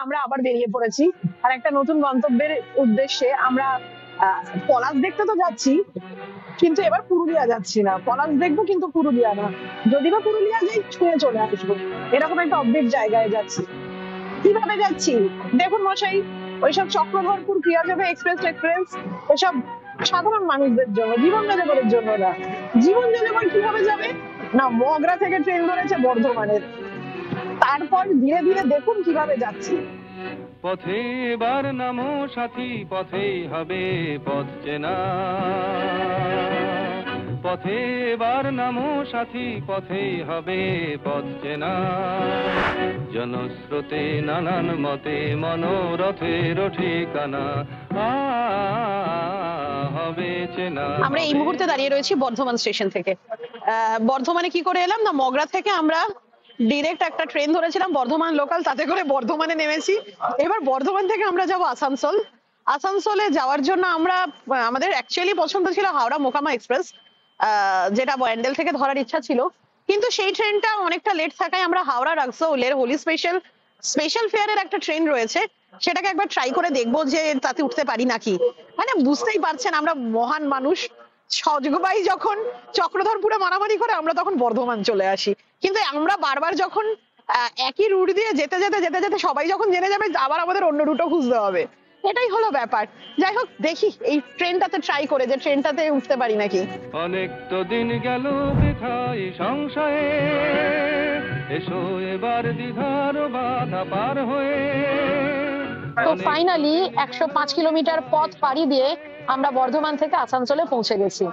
আমরা আবার বেরিয়ে পড়েছি আর একটা নতুন গন্তব্যের উদ্দেশ্যে। আমরা পলাশ দেখতে তো যাচ্ছি, কিন্তু এবার পুরুলিয়া যাচ্ছি না। পলাশ দেখবো কিন্তু পুরুলিয়া না। যদি বা পুরুলিয়া যাই, ছুঁয়ে চলে আসবো, এরকম একটা অপডেট জায়গায় যাচ্ছি। কিভাবে যাচ্ছি দেখুন মশাই, ওইসব চক্রধরপুর পিয়াজাবে এক্সপ্রেস টেক্সপ্রেস এসব সাধারণ মানুষদের জন্য, জীবন যাযাবরের জন্য না। জীবন যাযাবর কিভাবে যাবে না, মগরা থেকে ট্রেন ধরেছে বর্ধমানের, তারপর ধীরে ধীরে দেখুন কিভাবে যাচ্ছি। পথে এবার নামো সাথী, পথেই হবে পথ চেনা। পথে এবার নামো সাথী, পথেই হবে পথ চেনা। জনস্রোতে নানান মতে মনোরথের ঠিকানা হবে চেনা। আমরা এই মুহূর্তে দাঁড়িয়ে রয়েছি বর্ধমান স্টেশন থেকে। বর্ধমানে কি করে এলাম না, মগরা থেকে আমরা ডিরেক্ট একটা ট্রেন ধরেছিলাম বর্ধমান লোকাল, তাতে করে বর্ধমানে নেমেছি। এবার বর্ধমান থেকে আমরা যাব আসানসোল। আসানসোলে যাওয়ার জন্য আমাদের অ্যাকচুয়ালি পছন্দ ছিল হাওড়া মোকামা এক্সপ্রেস, যেটা ব্যান্ডেল থেকে ধরার ইচ্ছা ছিল, কিন্তু সেই ট্রেনটা অনেকটা লেট থাকায় আমরা হাওড়া রাক্সৌলের হোলি স্পেশাল ফেয়ারের একটা ট্রেন রয়েছে, সেটাকে একবার ট্রাই করে দেখবো যে তাতে উঠতে পারি নাকি। মানে বুঝতেই পারছেন আমরা মহান মানুষ, সজগবাই যখন চক্রধরপুরে মারামারি করে আমরা তখন বর্ধমান চলে আসি, কিন্তু আমরা বারবার যখন একই রুট দিয়ে যেতে যেতে যেতে যেতে সবাই যখন জেনে যাবে, আবার আমাদের অন্য রুটও খুঁজতে হবে। এটাই হলো ব্যাপার। যাই হোক, দেখি এই ট্রেনটাতে ট্রাই করে যে ট্রেনটাতে উঠতে পারি নাকি। অনেক তো দিন গেল বৃথায় সংশয়ে, এসো এবার দ্বিধার বাধা পার হয়ে। তো ফাইনালি 105 কিলোমিটার পথ পাড়ি দিয়ে আমরা বর্ধমান থেকে আসানসোলে পৌঁছে গেছি।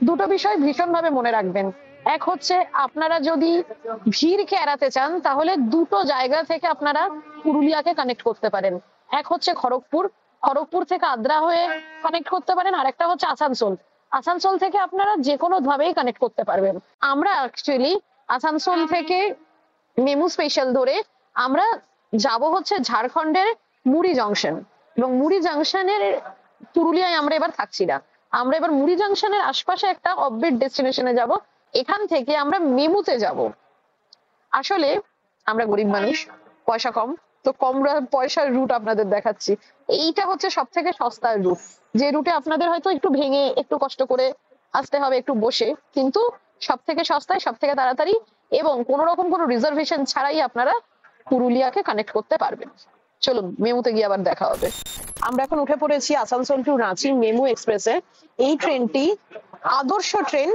দুটো বিষয় ভীষণভাবে মনে রাখবেন। এক হচ্ছে, আপনারা যদি ভিড়কে এড়াতে চান তাহলে দুটো জায়গা থেকে আপনারা পুরুলিয়াকে কানেক্ট করতে পারেন। এক হচ্ছে খড়গপুর থেকে আদ্রা হয়ে কানেক্ট করতে পারেন, আর একটা হচ্ছে আসানসোল থেকে আপনারা যে কোনো ভাবেই কানেক্ট করতে পারবেন। আমরা অ্যাকচুয়ালি আসানসোল থেকে মেমু স্পেশাল ধরে আমরা যাব হচ্ছে ঝাড়খণ্ডের মুড়ি জংশন, এবং মুড়ি জংশনের পুরুলিয়ায় আমরা এবার থাকছি না। আমরা এবার মুড়ি জংশনের আশপাশে একটা অফবিট ডেস্টিনেশনে যাব, এখান থেকে আমরা মেমুতে যাব। আসলে আমরা গরিব মানুষ, পয়সা কম, তো কম পয়সার রুট আপনাদের দেখাচ্ছি। এইটা হচ্ছে সব থেকে সস্তার রুট, যে রুটে আপনাদের হয়তো একটু ভেঙে একটু কষ্ট করে আসতে হবে, একটু বসে, কিন্তু সব থেকে সস্তায়, সব থেকে তাড়াতাড়ি, এবং কোনো রকম কোনো রিজার্ভেশন ছাড়াই আপনারা পুরুলিয়াকে কানেক্ট করতে পারবেন। চলুন মেমুতে গিয়ে আবার দেখা হবে। আমরা এখন উঠে পড়েছি আসানসোল টু রাঁচি মেমু এক্সপ্রেসে। এই ট্রেনটি আদর্শ ট্রেন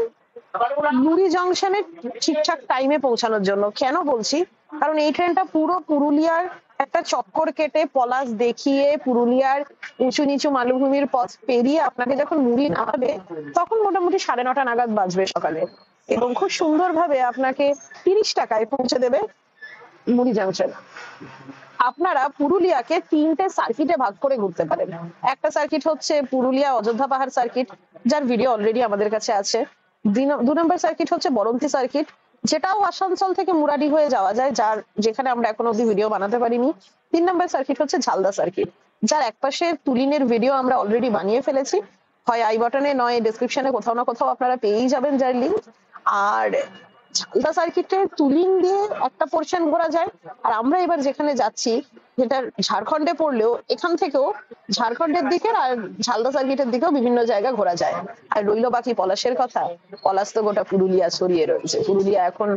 মুড়ি জংশনে ঠিকঠাক টাইমে পৌঁছানোর জন্য। কেন বলছি, কারণ এই ট্রেনটা পুরো পুরুলিয়ার একটা চক্কর কেটে পলাশ দেখিয়ে পুরুলিয়ার উঁচু নিচু মালভূমির পথ পেরিয়ে আপনাকে যখন মুড়ি নামাবে, তখন মোটামুটি 9:30 নাগাদ বাজবে সকালে, এবং খুব সুন্দরভাবে আপনাকে 30 টাকায় পৌঁছে দেবে মুড়ি জংশন। আপনারা পুরুলিয়াকে 3টে সার্কিটে ভাগ করে ঘুরতে পারেন। একটা সার্কিট হচ্ছে পুরুলিয়া অযোধ্যা পাহাড় সার্কিট, যার ভিডিও অলরেডি আমাদের কাছে আছে। 2 নম্বর সার্কিট হচ্ছে বরন্তি সার্কিট, যেটাও আসানসোল থেকে মুরাডি হয়ে যাওয়া যায়, যেখানে আমরা এখনো অব্দি ভিডিও বানাতে পারিনি। 3 নম্বর সার্কিট হচ্ছে ঝালদা সার্কিট, যার একপাশে তুলিনের ভিডিও আমরা অলরেডি বানিয়ে ফেলেছি, হয় আই বাটনে নয় ডেসক্রিপশনে কোথাও না কোথাও আপনারা পেয়েই যাবেন যার লিঙ্ক। আর ঝালদা সার্কিটে তুলিন দিয়ে একটা পোর্শন ঘোরা যায়, আর আমরা এবার যেখানে যাচ্ছি, যেটা ঝাড়খণ্ডে পড়লেও, এখান থেকেও ঝাড়খণ্ডের দিকের আর ঝালদা সার্কিটের দিকেও বিভিন্ন জায়গা ঘোরা যায়। আর রইল বাকি পলাশের কথা। পলাশ তো গোটা পুরুলিয়া ছড়িয়ে রয়েছে, পুরুলিয়া এখন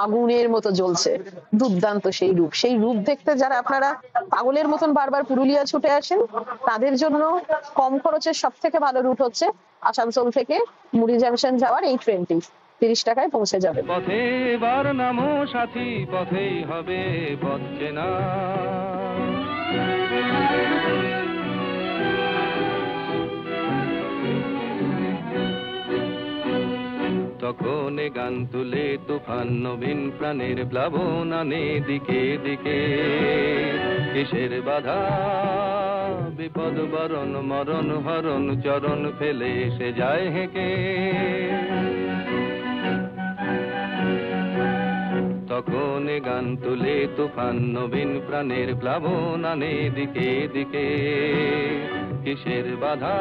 আগুনের মতো জ্বলছে, দুর্দান্ত সেই রূপ দেখতে যারা আপনারা পাগলের মতন বারবার পুরুলিয়া ছুটে আসেন, তাদের জন্য কম খরচের সব থেকে ভালো রুট হচ্ছে আসানসোল থেকে মুড়ি জংশন যাওয়ার এই ট্রেনটি। 30 টাকায় পৌঁছে যাবে। পথে এবার নামো সাথী, পথেই হবে পথ চেনা। তখন গান তুলে তুফান নবীন প্রাণের প্লাবন আনে দিকে দিকে। কিসের বাধা বিপদ বরণ মরণ হরণ চরণ ফেলে সে যায় হেঁকে। তখন গান তুলে তুফান নবীন প্রাণের প্লাবন আনে দিকে দিকে। কিসের বাধা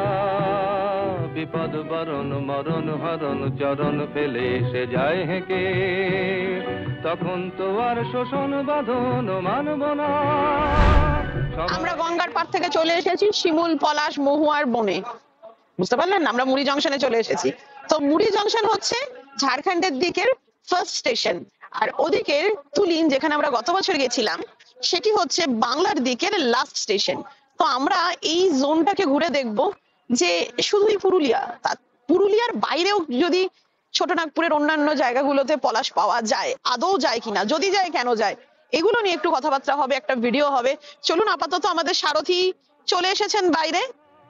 বিপদ বরণ মরণ হরণ চরণ ফেলে সে যায় হেঁকে। তখন তো আর শোষণ বাঁধন মানব না, গঙ্গার পাড় থেকে চলে এসেছি শিমুল পলাশ মহুয়ার বনে, বুঝতে পারলেন? আমরা মুড়ি জংশনে চলে এসেছি। তো মুড়ি জংশন হচ্ছে ঝাড়খণ্ডের দিকের ফার্স্ট স্টেশন, আর ওদিকের তুলিন যেখানে আমরা গত বছর গেছিলাম সেটি হচ্ছে বাংলার দিকের লাস্ট স্টেশন। তো আমরা এই জোনটাকে ঘুরে দেখব যে শুধুই পুরুলিয়া, পুরুলিয়ার বাইরেও যদি ছোটনাগপুরের অন্যান্য জায়গাগুলোতে পলাশ পাওয়া যায়, আদৌ যায় কিনা, যদি যায় কেন যায়, এগুলো নিয়ে একটু কথাবার্তা হবে, একটা ভিডিও হবে। চলুন, আপাতত আমাদের সারথি চলে এসেছেন বাইরে,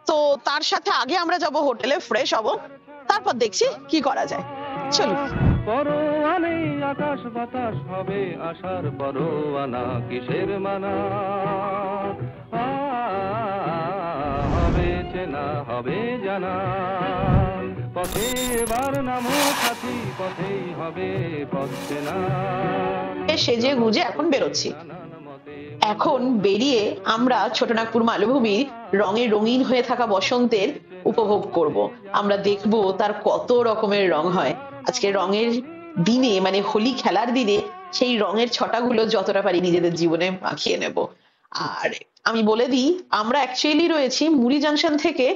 তো তার সাথে আগে আমরা যাব হোটেলে, ফ্রেশ হব, তারপর দেখছি কি করা যায়। চলুন। পরোয়ানে আকাশ বাতাস হবে আশার পরোয়ানা, কিসের মানা হবে চেনা হবে জানা, পথে এবার নামো সাথী, পথেই হবে পথ চেনা। সেজে গুজে এখন বেরোচ্ছি। এখন বেরিয়ে আমরা ছোটনাগপুর মালভূমির রঙে রঙিন হয়ে থাকা বসন্তের উপভোগ করব। আমরা দেখব তার কত রকমের রং হয়। আজকে রঙের দিনে, মানে হোলি খেলার দিনে, সেই রঙের ছটাগুলো যতটা পারি নিজেদের জীবনে মাখিয়ে নেব। আর আমি বলে দিই, আমরা অ্যাকচুয়ালি রয়েছি মুড়ি জংশন থেকে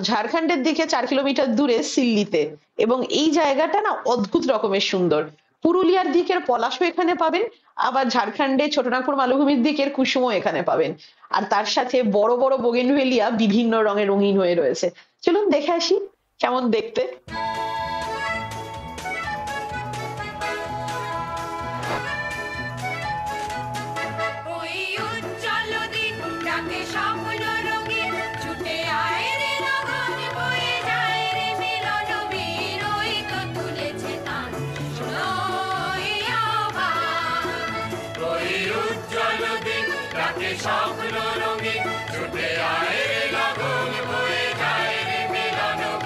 ঝাড়খণ্ডের দিকে 4 কিলোমিটার দূরে সিল্লিতে, এবং এই জায়গাটা না অদ্ভুত রকমের সুন্দর। পুরুলিয়ার দিকের পলাশও এখানে পাবেন, আবার ঝাড়খণ্ডে ছোটনাগপুর মালভূমির দিকের কুসুমও এখানে পাবেন, আর তার সাথে বড় বড় বোগেনভেলিয়া বিভিন্ন রঙে রঙিন হয়ে রয়েছে। চলুন দেখে আসি কেমন দেখতে।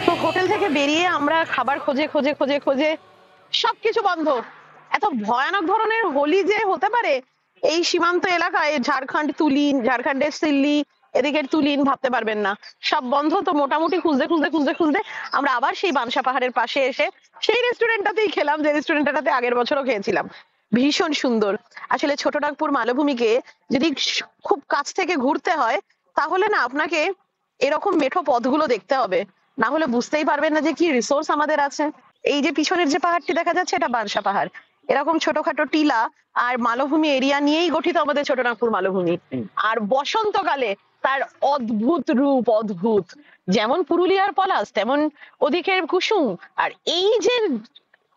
তো হোটেল থেকে বেরিয়ে আমরা খাবার খোঁজে খোঁজে খোঁজে খোঁজে, সবকিছু বন্ধ। এত ভয়ানক ধরনের হোলি যে হতে পারে এই সীমান্ত এলাকায়, ঝাড়খণ্ড তুলিন, ঝাড়খণ্ডের সিল্লি, এদিকের তুলিন, ভাবতে পারবেন না, সব বন্ধ। তো মোটামুটি খুঁজতে খুঁজতে খুঁজতে খুঁজতে আমরা আবার সেই বানসা পাহাড়ের পাশে এসে সেই রেস্টুরেন্টটাতেই খেলাম, যে রেস্টুরেন্টটাতে আগের বছরও খেয়েছিলাম। ভীষণ সুন্দর। আসলে ছোটনাগপুর মালভূমিকে যদি খুব কাছ থেকে ঘুরতে হয়, তাহলে না আপনাকে এরকম মেঠো পথগুলো দেখতে হবে, না হলে বুঝতেই পারবেন না যে কি রিসোর্স আমাদের আছে। এই যে পিছনের যে পাহাড়টি দেখা যাচ্ছে, এটা বানসা পাহাড়। এরকম ছোটখাটো টিলা আর মালভূমি এরিয়া নিয়েই গঠিত আমাদের ছোটনাগপুর মালভূমি। আর বসন্তকালে তার অদ্ভুত রূপ, অদ্ভুত। যেমন পুরুলিয়ার পলাশ, তেমন ওদিকের কুসুম। আর এই যে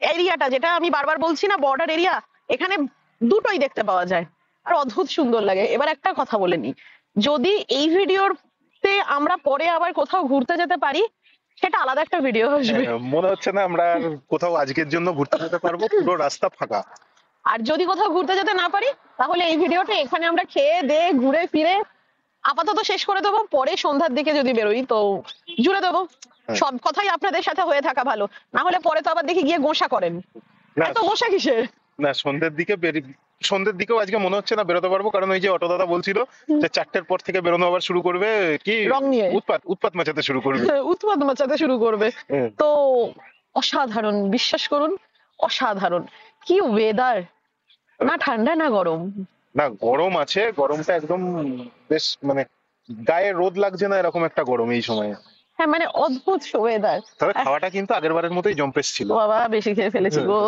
এরিয়াটা, যেটা আমি বারবার বলছি না, বর্ডার এরিয়া, এখানে দুটোই দেখতে পাওয়া যায়, আর অদ্ভুত সুন্দর লাগে। এবার একটা কথা বলে নি, যদি এই ভিডিওতে আমরা পরে আবার কোথাও ঘুরতে যেতে পারি, সেটা আলাদা একটা ভিডিও আসবে। মনে হচ্ছে না আমরা আর কোথাও আজকের জন্য ঘুরতে যেতে পারবো, পুরো রাস্তা ফাঁকা। আর যদি কোথাও ঘুরতে যেতে না পারি, তাহলে এই ভিডিওটা এখানে আমরা খেয়ে দিয়ে ঘুরে ফিরে আপাতত শেষ করে দেবো। পরে সন্ধ্যার দিকে যদি বেরোই তো জুড়ে দেবো। সব কথাই আপনাদের সাথে হয়ে থাকা ভালো, না হলে পরে তো আবার দেখি গিয়ে গোসা করেন। এত গোসা কিসের? না, সন্ধ্যের দিকেও আজকে মনে হচ্ছে না বেরোতে পারবো, কারণ ওই যে অটো দাদা বলছিল যে 4টের পর থেকে বেরোনো আবার শুরু করবে, কি রং নিয়ে উৎপাত মাচাতে শুরু করবে। উৎপাত মাচাতে শুরু করবে। তো অসাধারণ, বিশ্বাস করুন, অসাধারণ। কি ওয়েদার, না ঠান্ডা না গরম। না, গরম আছে, গরমটা একদম বেশ, মানে গায়ে রোদ লাগছে না এরকম একটা গরম এই সময়ে। হ্যাঁ, মানে অদ্ভুত ওয়েদার। তবে খাওয়াটা কিন্তু আগের বারের মতোই জম্পেশ ছিল। বাবা, বেশি খেয়ে ফেলেছি গো।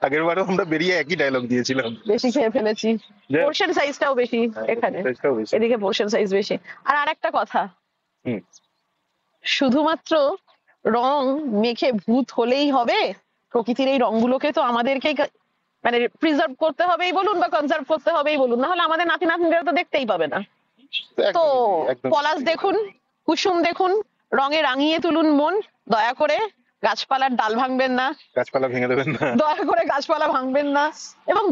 আগের বারেও আমরা বেরিয়ে একই ডায়লগ দিয়েছিলাম, বেশি খেয়ে ফেলেছি। পোর্শন সাইজটাও বেশি এখানে, এদিকে পোর্শন সাইজ বেশি। আর আরেকটা কথা, শুধুমাত্র রং মেখে ভূত হলেই হবে? প্রকৃতির এই রংগুলোকে তো আমাদেরকে মানে প্রিজার্ভ করতে হবেই বলুন, বা কনজার্ভ করতে হবেই বলুন, না হলে আমাদের নাতি নাতনিরা তো দেখতেই পাবে না। তো পলাশ দেখুন, কুসুম দেখুন, রঙে রাঙিয়ে তুলুন মন। দয়া করে গাছপালার ডাল ভাঙবেন না, গাছপালা ভেঙে দেবেন না, দয়া করে গাছপালা ভাঙবেন না, এবং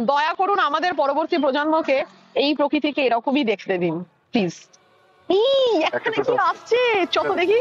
দয়া করুন আমাদের পরবর্তী প্রজন্মকে এই প্রকৃতিকে এরকমই দেখতে দিন, প্লিজ। এখানে কি আসছে, চলো দেখি।